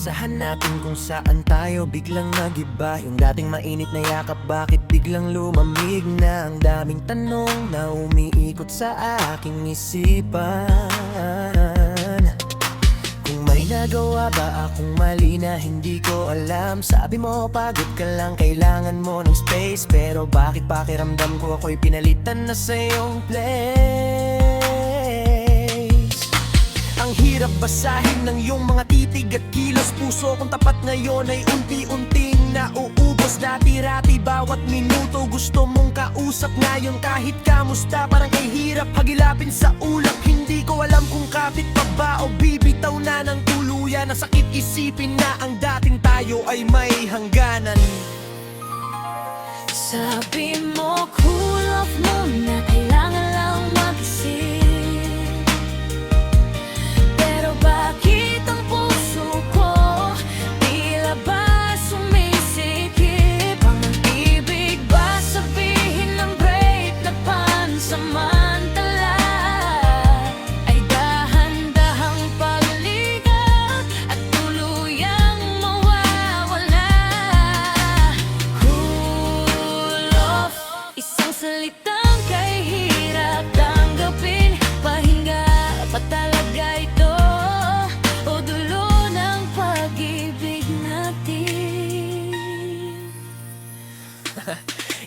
Kesa hanapin kung saan tayo biglang nagiba. Yung dating mainit na yakap, bakit biglang lumamig na? Ang daming tanong na umiikot sa aking isipan. Kung may nagawa ba akong mali na hindi ko alam? Sabi mo pagod ka lang, kailangan mo ng space. Pero bakit pakiramdam ko ako'y pinalitan na sa iyong place? Ang hirap basahin ng iyong mga titig at kilos. Puso kong tapat ngayon ay unti-unting nauubos. Dati-rati bawat minuto gusto mong kausap. Ngayon kahit kamusta parang kay hirap hagilapin sa ulap. Hindi ko alam kung kapit pa ba o bibitaw na ng tuluyan. Nasakit isipin na ang dating tayo ay may hangganan. Sabi mo cool off muna, kailangan lang mag-isip. Pero bakit ang puso ko tila ba sumisikip? Ang ibig ba sabihin ng break na pansamantala ay dahan-dahang pagligat at tuluyang mawawala? Cool off, isang salitang kay hirap tanggapin. Pahinga pa talaga ito o dulo ng pag-ibig natin?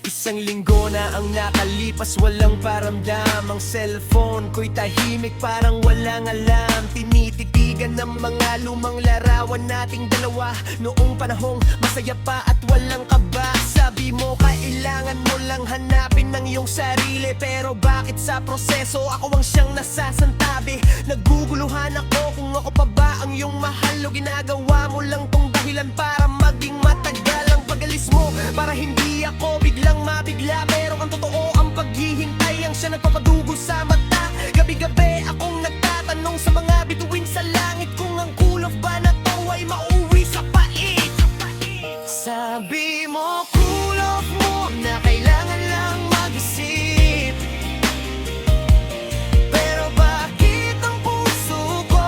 Isang linggo na ang nakalipas, walang paramdam. Ang cellphone ko'y tahimik, parang walang alam. Tinititigan ng mga lumang larawan nating dalawa. Noong panahong masaya pa at walang kaba. Sabi mo kailangan mo lang hanapin ng iyong sarili. Pero bakit sa proseso ako ang siyang nasasantabi? Naguguluhan ako kung ako pa ba ang iyong mahal, o ginagawa mo lang tong dahilan para maging matagal ang pag-alis mo, para hindi ako biglang mabigla. Pero ang totoo, ang paghihintay ang siya nagpapadugo sa mata. Gabi-gabi akong nagtatanong sa mga bituin sa langit kung ang cool off ba na to ay mauwi sa pait. Sabi mo cool off muna, kailangan lang mag-isip. Pero bakit ang puso ko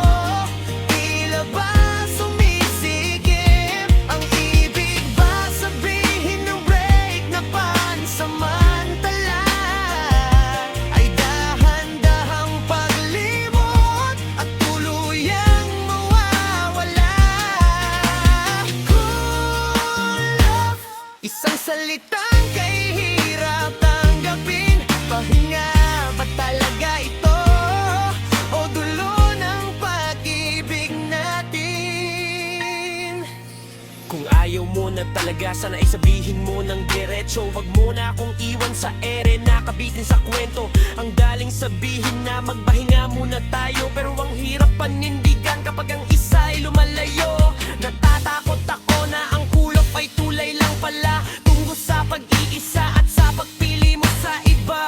tila ba sumisikip? Ang ibig ba sabihin ng break na pansamantala ay dahan-dahang paglimot at tuluyang mawawala? Cool off, isang salitang kay hirap tanggapin. Pahinga ba talaga ito o dulo ng pag-ibig natin? Kung ayaw mo na talaga, sana isabihin mo ng diretso. Wag mo na akong iwan sa ere, nakabitin sa kwento. Ang daling sabihin na magpahinga muna tayo, pero ang hirap panindigan kapag ang isa ay lumalayo. Natatakot ako na ang cool off ay tulay lang pala, tungo sa pag-iisa at sa pagpili mo sa iba.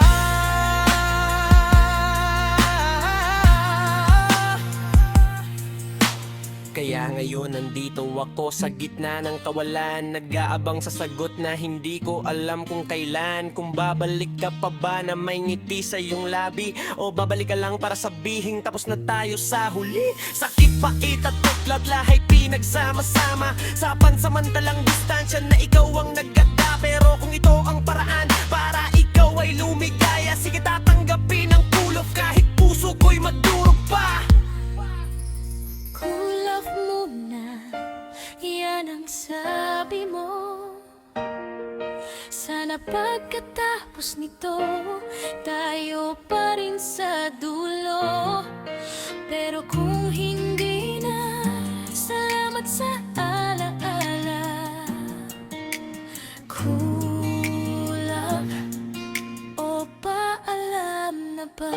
Kaya ngayon nandito ako sa gitna ng kawalan, nag-aabang sa sagot na hindi ko alam kung kailan. Kung babalik ka pa ba na may ngiti sa iyong labi, o babalik ka lang para sabihin tapos na tayo sa huli. Sakit, pait at tuklat, lahay pinagsama-sama sa pansamantalang distansya na ikaw ang nagganda. Pero kung ito ang paraan para ikaw ay lumigaya, sige tatanggapin ang cool off kahit puso ko'y madurog pa. Cool off muna, yan ang sabi mo. Sana pagkatapos nito tayo pa rin sa dulo. Pero kung hindi na, salamat sa alaala. Cool off o paalam na ba?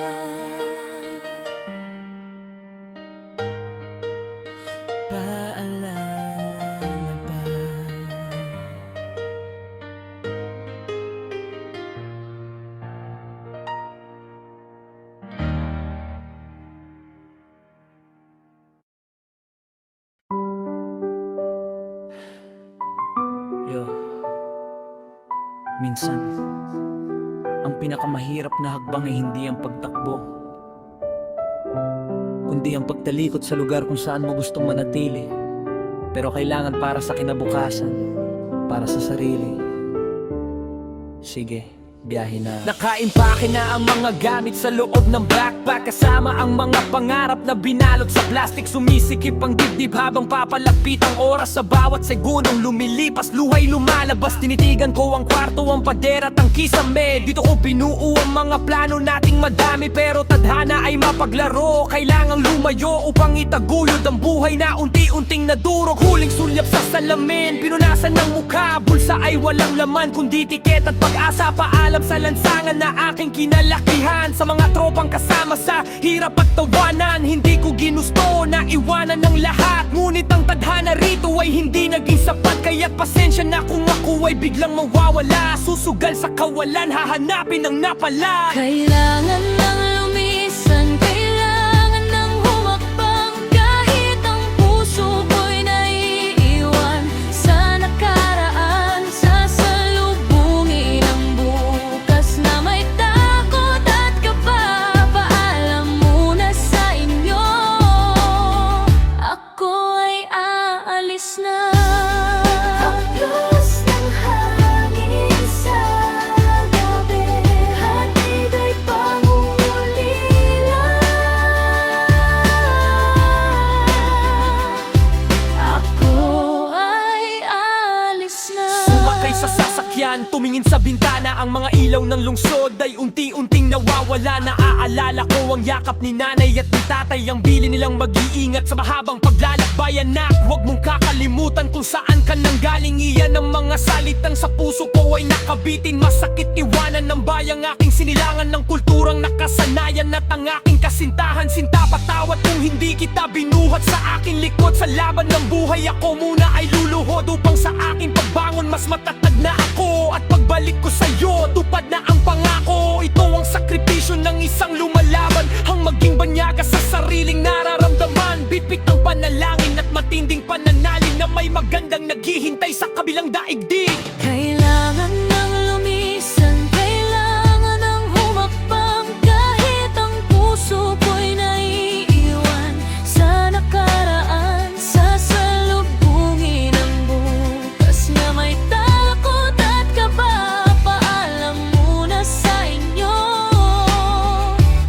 Paalam na ba? Yo, minsan ang pinakamahirap na hakbang ay hindi ang pagtakbo, kundi ang pagtalikod sa lugar kung saan mo gustong manatili. Pero kailangan para sa kinabukasan, para sa sarili. Sige, biyahe na. Nakaimpake na ang mga gamit sa loob ng backpack, kasama ang mga pangarap na binalot sa plastic. Sumisikip ang dibdib habang papalapit ang oras. Sa bawat segundong lumilipas, luhay lumalabas. Tinitigan ko ang kwarto, ang pader at ang kisame. Dito ko binuo ang mga plano nating madami, pero tadhana ay mapaglaro. Kailangang lumayo upang itaguyod ang buhay na unti-unting nadurog. Huling sulyap sa salamin, pinunasan ng mukha. Bulsa ay walang laman, kundi tiket at pag-asa. Paalam sa lansangan na aking kinalakihan. Sa mga tropang kasama sa hirap at tawanan, hindi ko ginusto na iwanan ng lahat. Ngunit ang tadhana rito ay hindi naging sapat. Kaya't pasensya na kung ako ay biglang mawawala. Susugal sa kawalan, hahanapin ang napala. Kailangan ng lumisan, kailangan ng humakbang. Kahit ang puso ko'y naiiwan sa nakaraan, sasalubungin ang bukas na may takot at kaba. Paalam muna sa inyo, ako ay aalis na. Haplos ng hangin sa gabi, hatid ay pangungulila. Ako ay aalis na. Sumakay sa sasakyan, tumingin sa bintana. Ang mga ilaw ng lungsod ay unti-unting nawawala. Naaalala ko ang yakap ni nanay at ni tatay, ang bili nilang mag-iingat sa mahabang paglalakbay. Anak, huwag mong kakalimutan kung saan ka nanggaling. Iyan ang mga salitang sa puso ko ay nakabitin. Masakit iwanan ng bayang aking sinilangan, ng kulturang nakasanayan at ang aking kasintahan. Sinta patawad kung hindi kita binuhat sa aking likod. Sa laban ng buhay ako muna ay luluhod upang sa aking pagbangon mas matatag na ako. At pagbalik ko sa'yo, tupad na ang pangako. Ito ang sakripisyo ng isang lumalaban, ang maging banyaga sa sariling nararamdaman. Bitbit ang panalangin at matinding pananalig na may magandang naghihintay sa kabilang daigdig. Kailangan ng lumisan, kailangan ng humakbang. Kahit ang puso ko'y naiiwan sa nakaraan, sasalubungin ang bukas na may takot at kaba. Paalam muna sa inyo,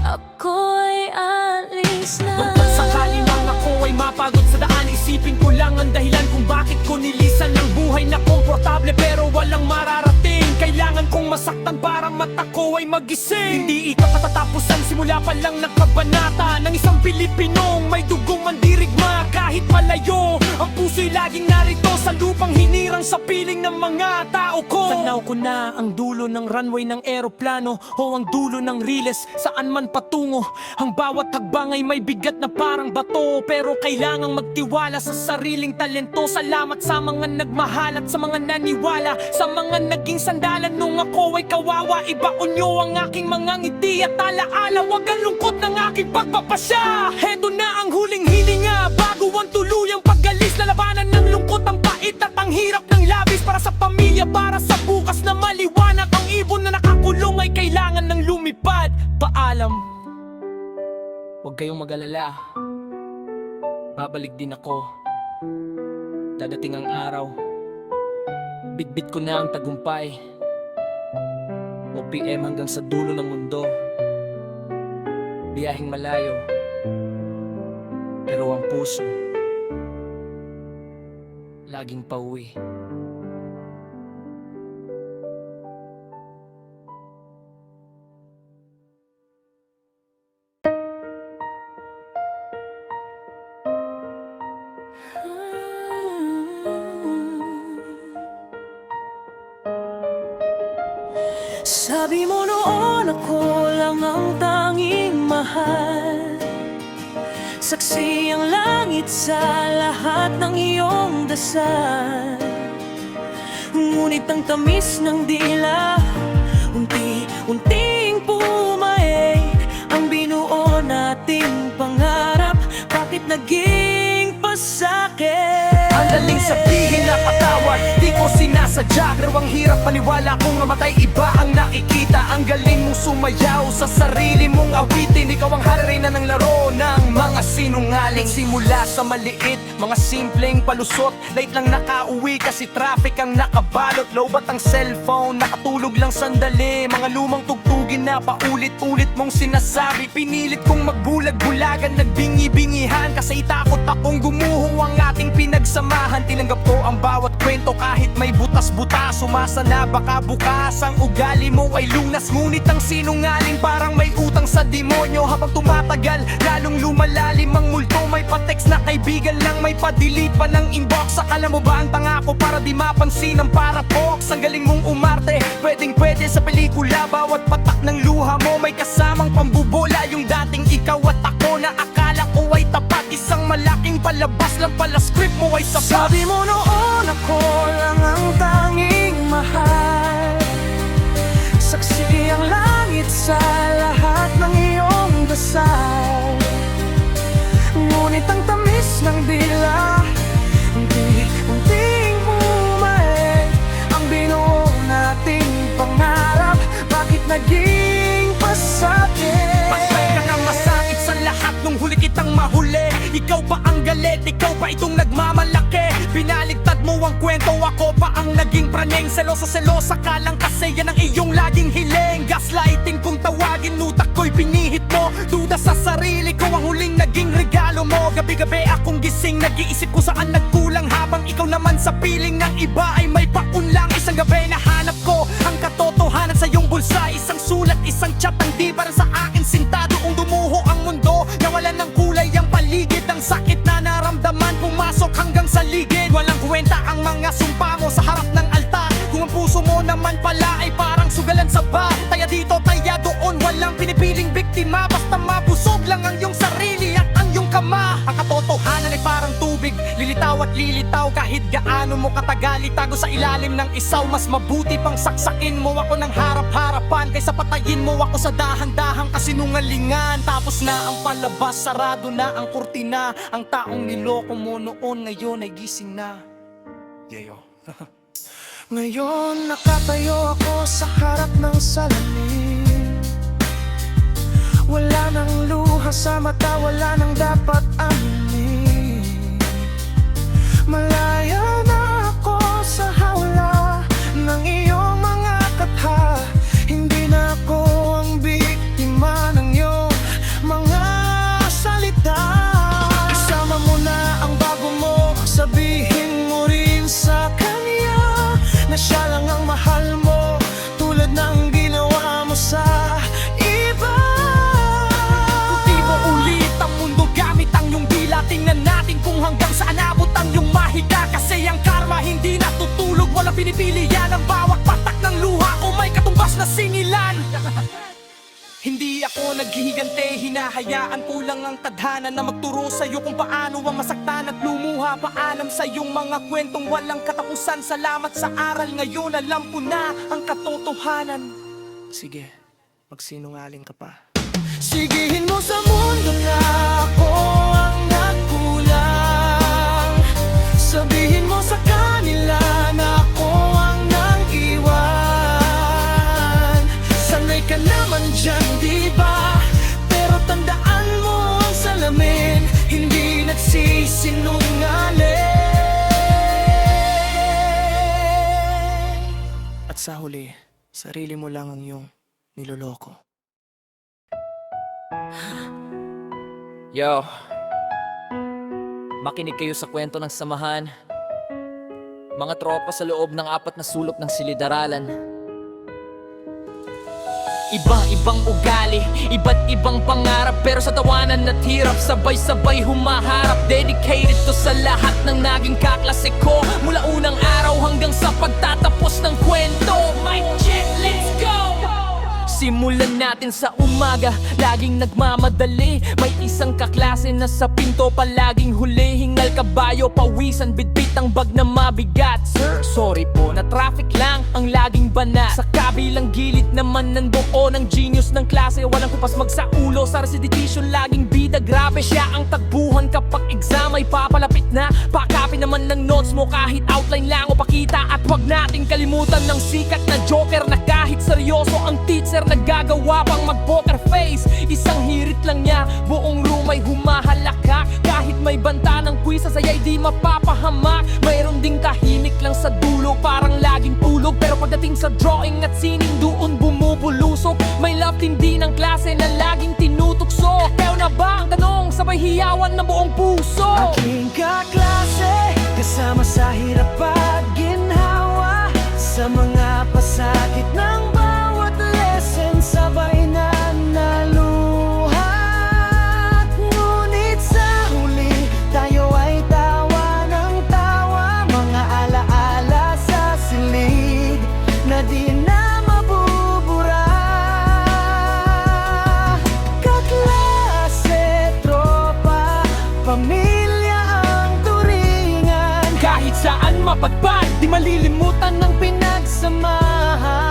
ako ay alis na. Nung pagsakali mang ako ay mapagod sa daan, isipin ko lang ang dahilan kung bakit ko nilisan ang buhay na komportable pero walang mararating. Kailangan kong masaktan para mata ko ay magising. Hindi ito katatapusan, simula pa lang ng kabanata ng isang Pilipinong may dugong mandirigma. Kahit malayo, ang puso'y laging narito sa lupang hinirang sa piling ng mga tao ko. Tanaw ko na ang dulo ng runway ng eroplano o ang dulo ng riles, saan man patungo. Ang bawat hagbang ay may bigat na parang bato, pero kailangang magtiwala sa sariling talento. Salamat sa mga nagmahal at sa mga naniwala, sa mga naging sandalan nung ako ay kawawa. Ibaon nyo ang aking mga ngiti at alaala, wag ang lungkot ng aking pagpapasya. Heto na ang huling hininga bago ang tuluyang pag-alis. Lalabanan ng lungkot, ang pait at ang hirap ng labis, para sa pamilya, para sa bukas na maliwanag. Ang ibon na nakakulong ay kailangan ng lumipad. Paalam, huwag kayong mag-alala, babalik din ako. Dadating ang araw, bitbit ko na ang tagumpay. OPM hanggang sa dulo ng mundo, biyaheng malayo, pero ang puso laging pauwi. Sabi mo noon ako lang ang tanging mahal, saksi ang langit sa lahat ng iyong dasal. Ngunit ang tamis ng dila, unti-unting pumaig. Ang binuo nating pangarap, bakit naging pasakit? Madaling sabihin na patawad, di ko sinasadya. Pero ang hirap paniwala kung mamatay, iba ang nakikita. Ang galing mong sumayaw sa sarili mong awitin. Ikaw ang hari na ng laro ng mga sinungaling. Simula sa maliit, mga simpleng palusot. Late lang nakauwi kasi traffic ang nakabalot. Lowbat ang cellphone, nakatulog lang sandali. Mga lumang tugtugin na paulit-ulit mong sinasabi. Pinilit kong magbulag-bulagan, nagbingi-bingihan. Kasi takot akong gumuho ang ating pinagsamahan. Tinanggap ko ang bawat kwento kahit may butas-butas. Umasa na baka bukas ang ugali mo ay lunas. Ngunit ang sinungaling parang may utang sa demonyo. Habang tumatagal, lalong lumalalim ang multo. May pa-text na kaibigan lang, may pa-delete pa ng inbox. Akala mo ba ang tanga ko para di mapansin ang paradox? Ang galing mong umarte, pwedeng-pwede sa pelikula. Bawat patak ng luha mo may kasamang pambubola. Yung dating ikaw at ako na akala ko ay tapat. Isang malaking palabas lang pala, script mo ay sapat. Sabi mo noon ako lang ang tanging mahal. Saksi ang langit sa lahat ng iyong dasal. Ngunit ang tamis ng dila, unting bumalik ang binuo nating pangarap. Bakit naging pasakit? Patay ka ng masakit sa lahat nung huli kitang mahuli. Ikaw pa ang galit, ikaw pa itong nagmamalaki. Binaligtad mo ang kwento, ako pa ang naging praneng. Selosa ka lang kasi yan ang iyong laging hiling. Gaslighting kung tawagin, utak ko'y pinihit mo. Duda sa sarili ko ang huling naging regalo mo. Gabi-gabi akong gising, nag-iisip ko saan nagkulang. Habang ikaw naman sa piling ng iba ay may paunlang. Isang gabi nahanap ko ang katotohanan sa iyong bulsa. Isang sulat, isang chat, ang di para sa akin sinta. Doong dumuho ang mundo, nawalan ng kulay ang paligid. Ang sakit na naramdaman, pumasok hanggang sa ligid. Walang kwenta ang mga sumpa mo sa harap ng altar. Kung ang puso mo naman pala ay parang sugalan sa bar. Taya dito, taya doon, walang pinipiling biktima. Basta mabusog lang ang iyong sarili at ang iyong kama. Ang katotohanan ay parang tubig, lilitaw at lilitaw. Kahit gaano mo katagal itago sa ilalim ng isaw. Mas mabuti pang saksakin mo ako ng harap-harapan kaysa patayin mo ako sa dahan-dahang kasinungalingan. Tapos na ang palabas, sarado na ang kurtina. Ang taong niloko mo noon ngayon ay gising na. Yayo. Ngayon nakatayo ako sa harap ng salamin. Wala nang luha sa mata, wala nang dapat aminin. Malaya na ako sa hawla ng iyong mga katha. Hindi na ako ang biktima ng iyong mga salita. Isama mo na ang bago mo, sabihin mo rin sa kanya na siya lang ang mahal mo, tulad ng ginawa mo sa iba. Kung di mo ulit ang mundo gamit ang iyong dila, tingnan natin kung hanggang saan abot ang iyong mahika. Kasi ang karma hindi natutulog, walang pinipili yan. Ang bawat patak ng luha o may katumbas na singilan. Hindi ako naghihigante, hinahayaan ko lang ang tadhana na magturo sa'yo kung paano ang masaktan at lumuha. Paalam sa iyong mga kwentong walang katapusan. Salamat sa aral ngayon, alam ko na ang katotohanan. Sige, magsinungaling ka pa. Sigihin mo sa mundo na ako ang nagkulang. Sabihin mo sa kanila na ako ang nang iwan. Sanay ka naman dyan, di ba? Pero tandaan mo ang salamin, hindi nagsisinungaling. At sa huli, sarili mo lang ang iyong niloloko. Yo, makinig kayo sa kwento ng samahan. Mga tropa sa loob ng 4 na sulok ng silid-aralan. Iba-ibang ugali, iba't ibang pangarap. Pero sa tawanan at hirap, sabay-sabay humaharap. Dedicated to sa lahat ng naging kaklase ko, mula unang araw hanggang sa pagtatapos ng kwento. Mic check, let's go! Simulan natin sa umaga, laging nagmamadali. May isang kaklase na sa pinto palaging huli. Hingal kabayo, pawisan, bitbit ang bag na mabigat. Sir, sorry po, na traffic lang ang laging bana. Sa kabilang gilid naman nandoon ang genius ng klase. Walang kupas magsaulo sa recitation, laging bida. Grabe siya ang tagbuhan kapag exam ay papalapit na. Pakapin na laman ng notes mo kahit outline lang o pakita. At wag nating kalimutan ng sikat na joker na kahit seryoso ang teacher naggagawa pang mag-poker face. Isang hirit lang niya, buong room ay humahalakak. Kahit may banta ng quiz, saya'y di mapapahamak. Mayroon ding tahimik lang sa dulo, parang laging tulog. Pero pagdating sa drawing at sining, doon bumubulusok. May love hindi ng klase na laging tinutukso. Kaya na ba ang tanong, sabay hiyawan ng buong puso? Aking kaklase, kasama sa hirap at ginhawa. Sa mga pasakit ng bawat lesson, sabay na naluhat. Ngunit sa huli, tayo ay tawa ng tawa. Mga alaala sa silid na di na mabubura. Kaklase, tropa, pamilya ang turingan. Kahit saan mapagpad, di malilimutan ng pinagsamahan.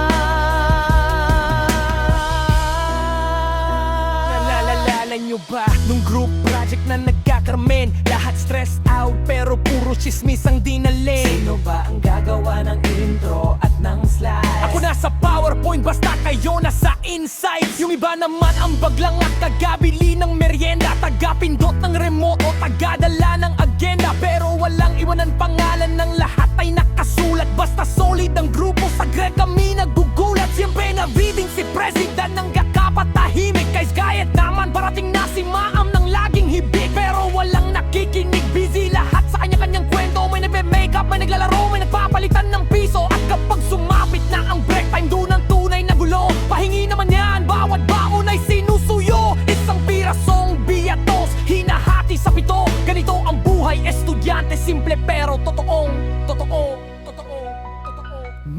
Naalala nyo ba nung group project na nagkakarmen? Lahat stressed out pero puro chismis ang dinalin. Sino ba ang gagawa ng intro at ng slides? Ako nasa PowerPoint, basta kayo nasa insights. Yung iba naman ang baglang at tagabili ng merienda, tagapindot ng remote o tagadala ng agenda. Pero walang iwanan pangalan, ng lahat ay nakasulat. Basta solid ang grupo, sa grade kami nagugulat. Siyempre na reading si President ng kakapatahimik. Guys, gayet naman, parating na si Maam ng laging hibig. Pero walang nakikinig, busy lahat sa kanya-kanyang kwento. May nagme-makeup, may naglalaro, may nagpapalitan ng piso. At kapag sumapit na ang break time, doon ang tunay na gulo. Pahingi naman yan, bawat baon ay sinusuyo. Isang pirasong biyatos, hinahati sa pito. Ganito ang buhay, estudyante, simple pero totoong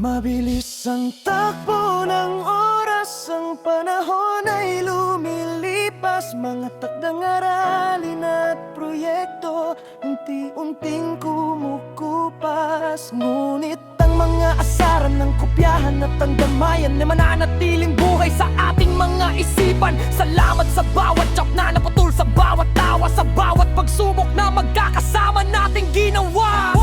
Mabilis ang takbo ng oras, ang panahon ay lumilipas. Mga takdang aralin at proyekto, unti-unting kumukupas. Ngunit ang mga asaran ng kopyahan at ang damayan na mananatiling buhay sa ating mga isipan. Salamat sa bawat chop na naputol, sa bawat tawa, sa bawat pagsubok na magkakasama nating ginawa.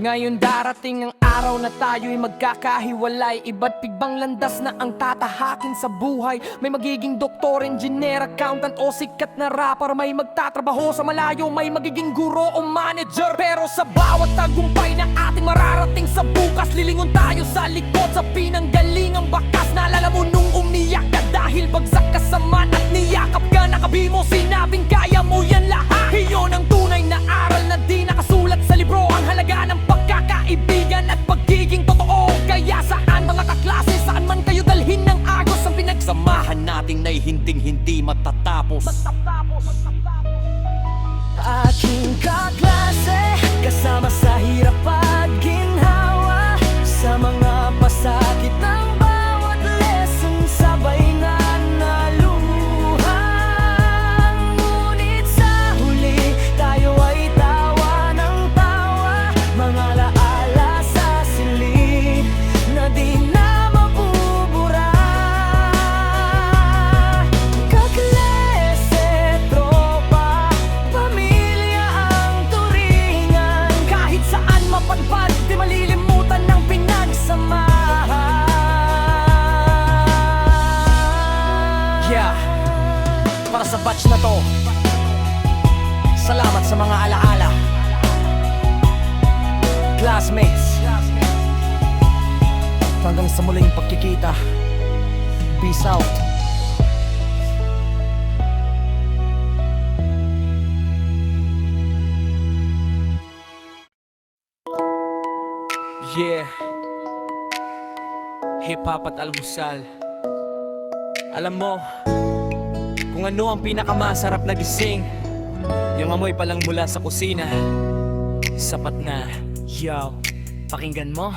Ngayon darating ang araw na tayo'y magkakahiwalay. Iba't ibang landas na ang tatahakin sa buhay. May magiging doktor, engineer, accountant o sikat na rapper. May magtatrabaho sa malayo, may magiging guro o manager. Pero sa bawat tagumpay na ating mararating sa bukas, lilingon tayo sa likod sa pinanggalingang bakas. Naalala mo nung umiyak ka dahil bagsak ka sa man at niyakap ka, nakabi mo, sinabing kaya mo yan lahat. Iyon ang tunay na aral na di nakasulat sa libro. Ang halaga ng pagkakaibigan at pagiging totoo. Kaya saan mga kaklase, saan man kayo dalhin ng agos, ang pinagsamahan natin na'y hinding-hindi matatapos. Aking kaklase, kasama sa hirap at ginhawa. Sa mga pasakit ng bawat lesson, sabay na naluhan. Ngunit sa huli, tayo ay tawa ng tawa. Mga alaala sa silid na di na mabubura. Kaklase, tropa, pamilya ang turingan. Kahit saan mapadpad, di malilimutan ng pinagsamahan. Yeah, para sa batch na to, salamat sa mga alaala. Classmates, hanggang sa muling pagkikita, peace out. Yeah, hip-hop at almusal. Alam mo, kung ano ang pinakamasarap na gising, yung amoy palang mula sa kusina, sapat na. Yo, pakinggan mo.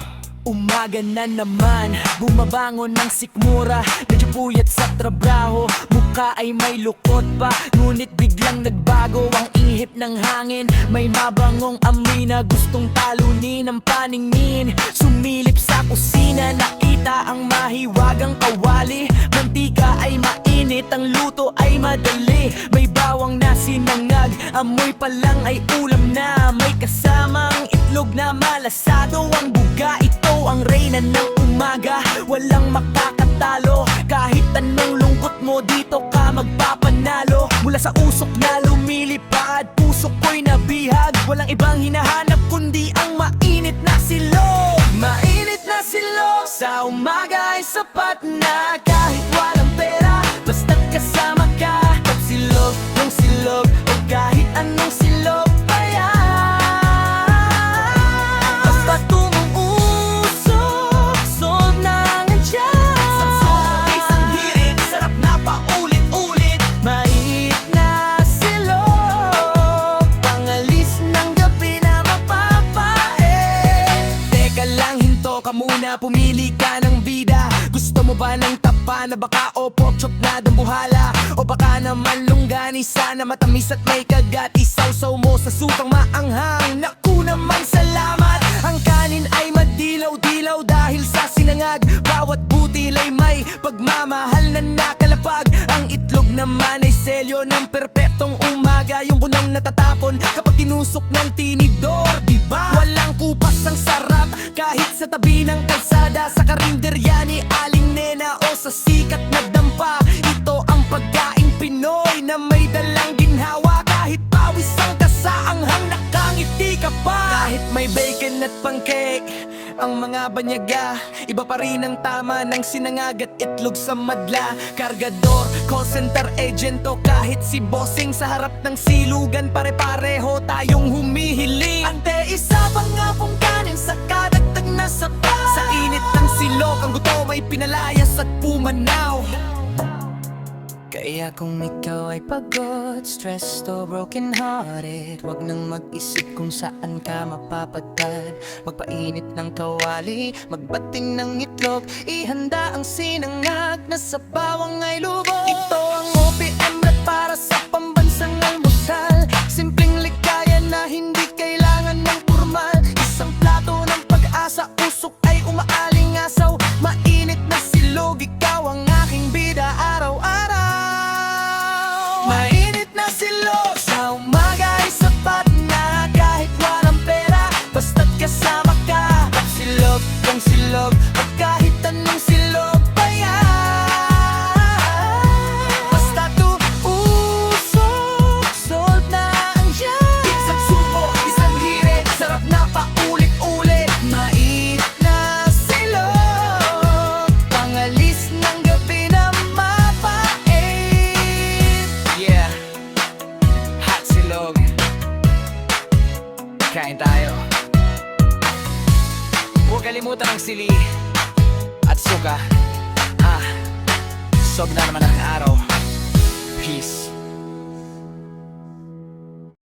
Umaga na naman, bumabangon ng sikmura. Medyo puyat sa trabaho, mukha ay may lukot pa. Ngunit biglang nagbago ang ihip ng hangin. May mabangong amoy na gustong talunin ang paningin. Sumilip sa kusina, nakita ang mahiwagang kawali. Mantika ay mainit, ang luto ay madali. May bawang na sinangag, amoy pa lang ay ulam na. reyna ng umaga, walang makakatalo. Kahit anong lungkot mo, dito ka magpapanalo. Mula sa usok na lumilipad, puso ko'y nabihag. Walang ibang hinahanap kundi ang mainit na silog. Mainit na silog sa umaga ay sapat na. Kahit walang pera, basta't kasama ka. Pag silog ng silog, o kahit anong silog pa yan. Basta tumuusok, sold na nandyan. Isang hirit, sarap na paulit-ulit. Mainit na silog, pangalis ng gabi na mapapait. Teka lang, hinto ka muna, pumili ka ng bida. Gusto mo ba ng tapa na baka o pork chop na dambuhala? O baka naman longganisa na matamis at may kagat? Isawsaw mo sa supang maanghang, naku naman salamat. Ang kanin ay madilaw-dilaw dahil sa sinangag. Bawat butil ay may pagmamahal na nakalapag. Ang itlog naman ay selyo ng perpektong umaga. Yung bunang natatapon kapag tinusok ng tinidor, diba? Walang kupas, ang sarap kahit sa tabi ng kalsada. Sa karinderya ni Aling Nena o sa sikat na dampa. Ito ang pagkaing Pinoy na may dalang ginhawa. Kahit pawis ang kasaanghang, nakangiti ka pa. Kahit may bacon at pancake, ang mga banyaga, iba pa rin ang tama ng sinangag at itlog sa madla. Kargador, call center agent o kahit si bossing sa harap ng silugan, pare-pareho tayong humihiling. Ante, isa pa nga pong kanin sa kadagdag na sapat. Sa init ng silog, ang gutom ay pinalayas at pumanaw. Kaya kung ikaw ay pagod, stressed o broken hearted, wag nang mag-isip kung saan ka mapapadpad. Magpainit ng kawali, magbating ng itlog, ihanda ang sinangag na sa bawang ay lubog. Ito ang OPM na para sa pambansang almusal. Simpleng ligaya na hindi kailangan ng formal. Isang plato ng pag-asa, usok ay umaaling-asaw. Mainit na silog, ikaw ang aking bida araw-araw. Mainit na silog sa umaga ay sapat na. Kahit walang pera, basta't kasama ka. Pag silog ng silog, at kahit anong silog pa yan. Basta tuusok, sold na andyan. Isang subo, isang hirit, sarap na paulit-ulit. Mainit na silog, pangalis ng gabi na mapait. Yeah, hot silog, kain tayo. Huwag kalimutan ang sili at suka. Sog na naman ang araw.